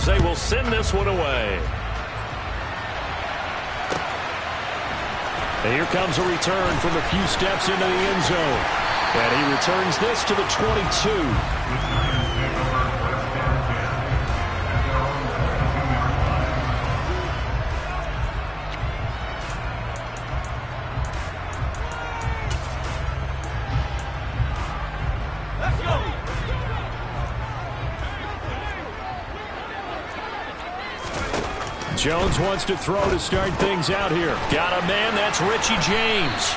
they will send this one away. And here comes a return from a few steps into the end zone. And he returns this to the 22. Jones wants to throw to start things out here. Got a man, that's Richie James.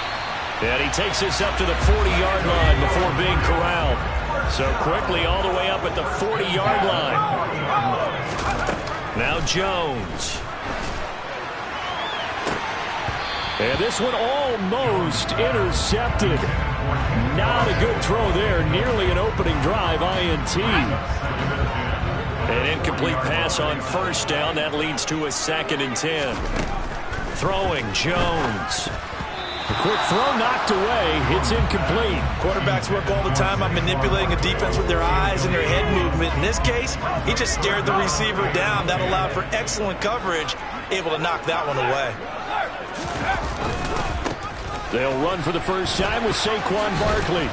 And he takes this up to the 40-yard line before being corralled. So quickly all the way up at the 40-yard line. Now Jones. And this one almost intercepted. Not a good throw there. Nearly an opening drive INT. An incomplete pass on first down. That leads to a 2nd and 10. Throwing Jones. A quick throw knocked away. It's incomplete. Quarterbacks work all the time on manipulating a defense with their eyes and their head movement. In this case, he just stared the receiver down. That allowed for excellent coverage. Able to knock that one away. They'll run for the first time with Saquon Barkley.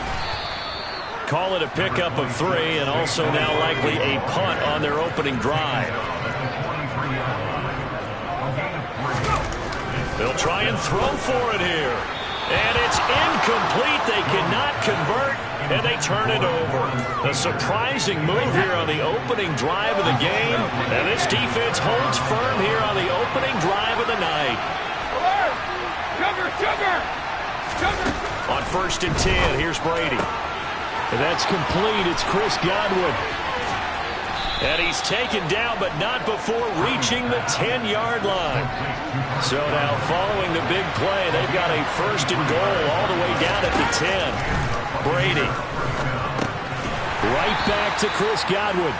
Call it a pickup of 3, and also now likely a punt on their opening drive. They'll try and throw for it here. And it's incomplete. They cannot convert, and they turn it over. A surprising move here on the opening drive of the game. And this defense holds firm here on the opening drive of the night. On 1st and 10, here's Brady. And that's complete. It's Chris Godwin. And he's taken down, but not before reaching the 10-yard line. So now following the big play, they've got a 1st and goal all the way down at the 10. Brady. Right back to Chris Godwin.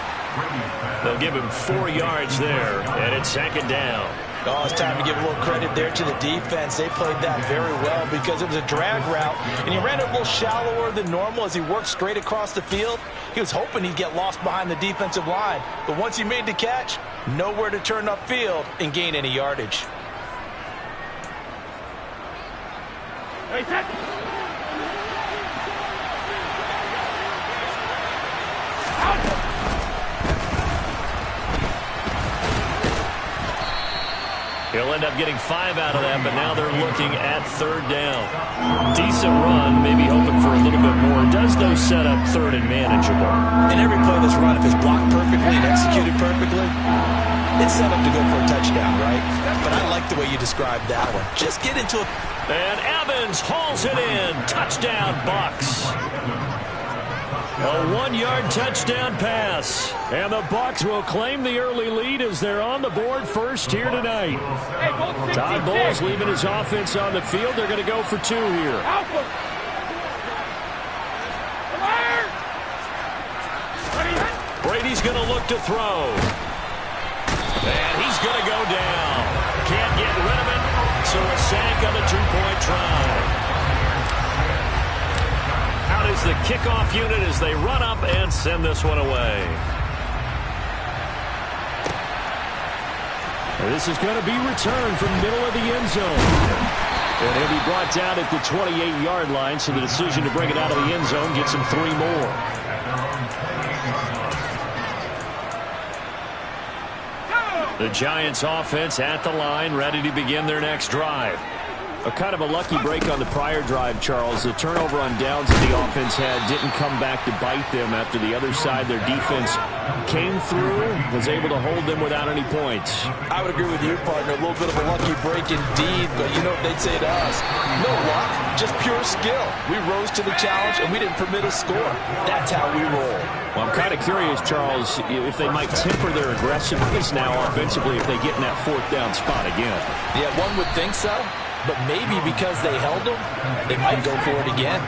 They'll give him 4 yards there, and it's 2nd down. Oh, it's time to give a little credit there to the defense. They played that very well because it was a drag route, and he ran it a little shallower than normal as he worked straight across the field. He was hoping he'd get lost behind the defensive line, but once he made the catch, nowhere to turn upfield and gain any yardage. Hey, He'll end up getting 5 out of that, but now they're looking at 3rd down. Decent run, maybe hoping for a little bit more. Does, though, set up 3rd and manageable. And every play that's run, if it's blocked perfectly and executed perfectly, it's set up to go for a touchdown, right? But I like the way you described that one. Just get into it. And Evans hauls it in. Touchdown, Bucs. A 1-yard touchdown pass. And the Bucs will claim the early lead as they're on the board first here tonight. Todd Bowles leaving his offense on the field. They're going to go for 2 here. Brady's going to look to throw. And he's going to go down. Can't get rid of it. So a sack on the 2-point try. Out is the kickoff unit as they run up and send this one away. This is going to be returned from middle of the end zone. And he'll be brought down at the 28-yard line, so the decision to bring it out of the end zone gets him 3 more. The Giants offense at the line, ready to begin their next drive. A kind of a lucky break on the prior drive, Charles. The turnover on downs that the offense had didn't come back to bite them after the other side. Their defense came through, was able to hold them without any points. I would agree with you, partner. A little bit of a lucky break indeed, but you know what they'd say to us. No luck, just pure skill. We rose to the challenge, and we didn't permit a score. That's how we roll. Well, I'm kind of curious, Charles, if they might temper their aggressiveness now offensively if they get in that 4th down spot again. Yeah, one would think so. But maybe because they held them, they might go for it again.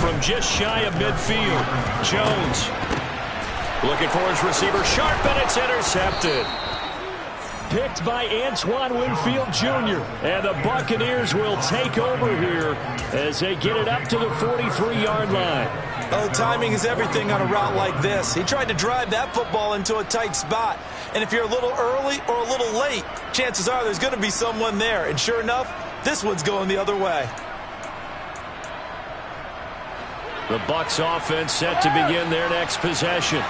From just shy of midfield, Jones looking for his receiver. Sharp, and it's intercepted. Picked by Antoine Winfield Jr. And the Buccaneers will take over here as they get it up to the 43-yard line. Oh, timing is everything on a route like this. He tried to drive that football into a tight spot. And if you're a little early or a little late, chances are there's going to be someone there. And sure enough, this one's going the other way. The Bucs offense set to begin their next possession.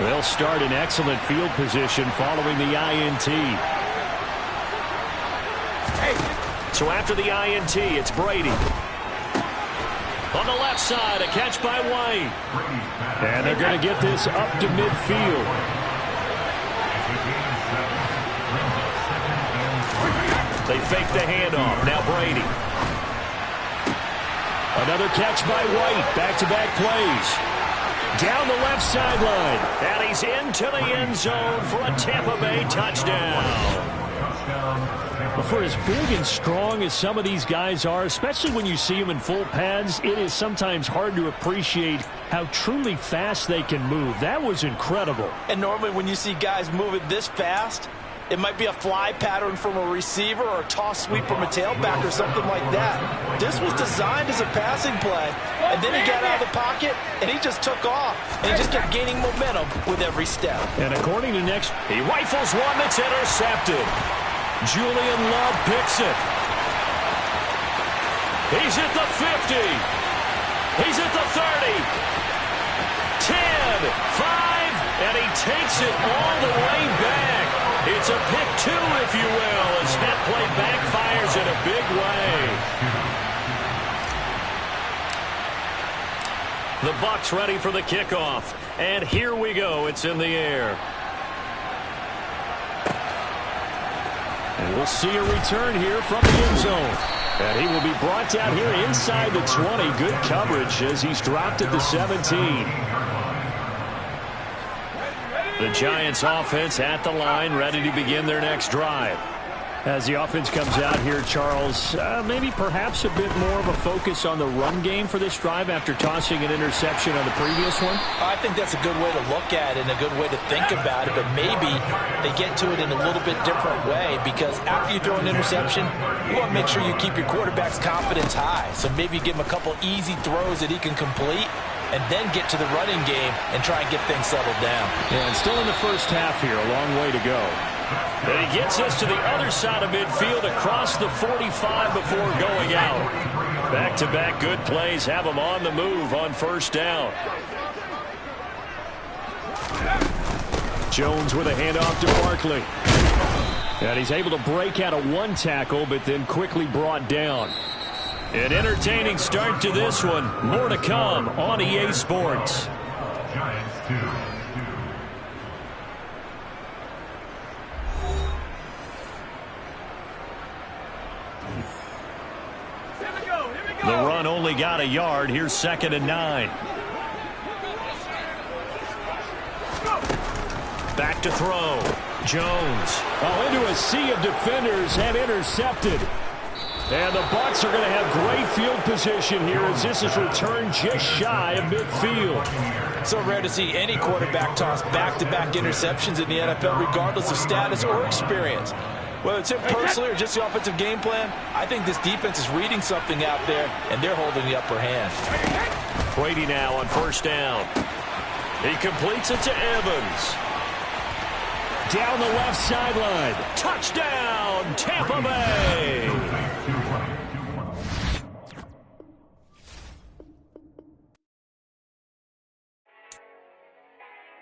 They'll start in excellent field position following the INT. So after the INT, it's Brady. On the left side, a catch by White. And they're going to get this up to midfield. They fake the handoff. Now Brady. Another catch by White. Back-to-back plays. Down the left sideline. And he's into the end zone for a Tampa Bay touchdown. For as big and strong as some of these guys are, especially when you see them in full pads, it is sometimes hard to appreciate how truly fast they can move. That was incredible. And normally when you see guys moving this fast, it might be a fly pattern from a receiver or a toss sweep from a tailback or something like that. This was designed as a passing play, and then he got out of the pocket, and he just took off. And he just kept gaining momentum with every step. And according to next, he rifles one that's intercepted. Julian Love picks it. He's at the 50. He's at the 30. 10, 5, and he takes it all the way back. It's a pick two, if you will, as that play backfires in a big way. The Bucs ready for the kickoff. And here we go. It's in the air. And we'll see a return here from the end zone. And he will be brought down here inside the 20. Good coverage as he's dropped at the 17. The Giants offense at the line, ready to begin their next drive. As the offense comes out here, Charles, maybe perhaps a bit more of a focus on the run game for this drive after tossing an interception on the previous one? I think that's a good way to look at it and a good way to think about it, but maybe they get to it in a little bit different way, because after you throw an interception, you want to make sure you keep your quarterback's confidence high. So maybe give him a couple easy throws that he can complete, and then get to the running game and try and get things settled down. Yeah, and still in the first half here, a long way to go. And he gets us to the other side of midfield across the 45 before going out. Back-to-back good plays have him on the move on first down. Jones with a handoff to Barkley. And he's able to break out of one tackle, but then quickly brought down. An entertaining start to this one. More to come on EA Sports. The run only got a yard. Here's 2nd and 9. Back to throw. Jones. Oh, into a sea of defenders and intercepted. And the Bucs are going to have great field position here as this is returned just shy of midfield. So rare to see any quarterback toss back-to-back interceptions in the NFL, regardless of status or experience. Whether it's him personally or just the offensive game plan, I think this defense is reading something out there, and they're holding the upper hand. Brady now on first down. He completes it to Evans. Down the left sideline. Touchdown, Tampa Bay.